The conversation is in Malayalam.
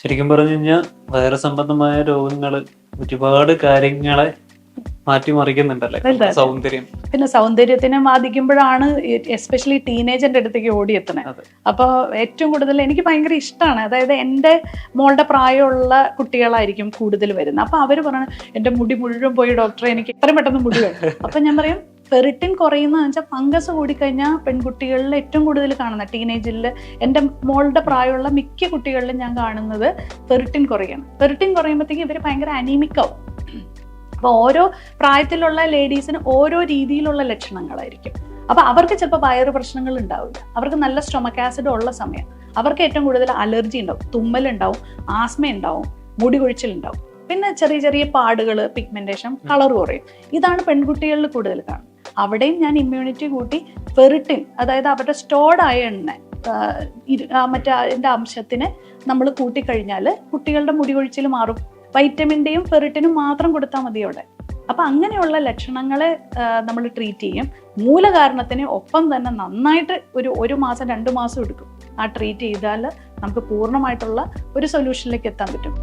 ശരിക്കും പറഞ്ഞു കഴിഞ്ഞാൽ വൈറസ് സംബന്ധമായ രോഗങ്ങൾ ഒരുപാട് കാര്യങ്ങളെ മാറ്റിമറിക്കുന്നുണ്ടല്ലേ വലുതായിട്ട്. സൗന്ദര്യം. പിന്നെ സൗന്ദര്യത്തിനെ ബാധിക്കുമ്പോഴാണ് എസ്പെഷ്യലി ടീനേജിന്റെ അടുത്തേക്ക് ഓടിയെത്തണത്. അതെ. അപ്പോൾ ഏറ്റവും കൂടുതൽ എനിക്ക് ഭയങ്കര ഇഷ്ടമാണ്. അതായത് എൻ്റെ മോളുടെ പ്രായമുള്ള കുട്ടികളായിരിക്കും കൂടുതൽ വരുന്നത്. അപ്പോൾ അവർ പറയണം എൻ്റെ മുടി മുഴുവൻ പോയി ഡോക്ടറെ, എനിക്ക് എത്രയും പെട്ടെന്ന് മുടി വേണം. അപ്പം ഞാൻ പറയും ഫെറിറ്റിൻ കുറയുന്നതെന്ന് വെച്ചാൽ ഫംഗസ് കൂടിക്കഴിഞ്ഞാൽ പെൺകുട്ടികളിൽ ഏറ്റവും കൂടുതൽ കാണുന്ന ടീനേജിൽ എൻ്റെ മോളുടെ പ്രായമുള്ള മിക്ക കുട്ടികളിലും ഞാൻ കാണുന്നത് ഫെറിറ്റിൻ കുറയണം. ഫെറിറ്റിൻ കുറയുമ്പോഴത്തേക്കും ഇവർ ഭയങ്കര അനീമിക്കാവും. അപ്പോൾ ഓരോ പ്രായത്തിലുള്ള ലേഡീസിന് ഓരോ രീതിയിലുള്ള ലക്ഷണങ്ങളായിരിക്കും. അപ്പോൾ അവർക്ക് ചിലപ്പോൾ വയറ് പ്രശ്നങ്ങൾ ഉണ്ടാവില്ല, അവർക്ക് നല്ല സ്റ്റൊമക് ആസിഡ് ഉള്ള സമയം, അവർക്ക് ഏറ്റവും കൂടുതൽ അലർജി ഉണ്ടാവും, തുമ്മലുണ്ടാവും, ആസ്മ ഉണ്ടാവും, മുടി കൊഴിച്ചിലുണ്ടാവും, പിന്നെ ചെറിയ ചെറിയ പാടുകൾ, പിഗ്മെന്റേഷൻ, കളർ കുറയും. ഇതാണ് പെൺകുട്ടികളിൽ കൂടുതൽ കാണുന്നത്. അവിടെയും ഞാൻ ഇമ്മ്യൂണിറ്റി കൂട്ടി ഫെറിറ്റിൻ, അതായത് അവരുടെ സ്റ്റോർഡ് അയണിനെ മറ്റേ അതിൻ്റെ അംശത്തിന് നമ്മൾ കൂട്ടിക്കഴിഞ്ഞാൽ കുട്ടികളുടെ മുടി കൊഴിച്ചിൽ മാറും. വൈറ്റമിൻ ഡിയും ഫെറിറ്റിനും മാത്രം കൊടുത്താൽ മതി അവിടെ. അപ്പം അങ്ങനെയുള്ള ലക്ഷണങ്ങളെ നമ്മൾ ട്രീറ്റ് ചെയ്യും. മൂലകാരണത്തിന് ഒപ്പം തന്നെ നന്നായിട്ട് ഒരു മാസം 2 മാസം എടുക്കും. ആ ട്രീറ്റ് ചെയ്താൽ നമുക്ക് പൂർണ്ണമായിട്ടുള്ള ഒരു സൊല്യൂഷനിലേക്ക് എത്താൻ പറ്റും.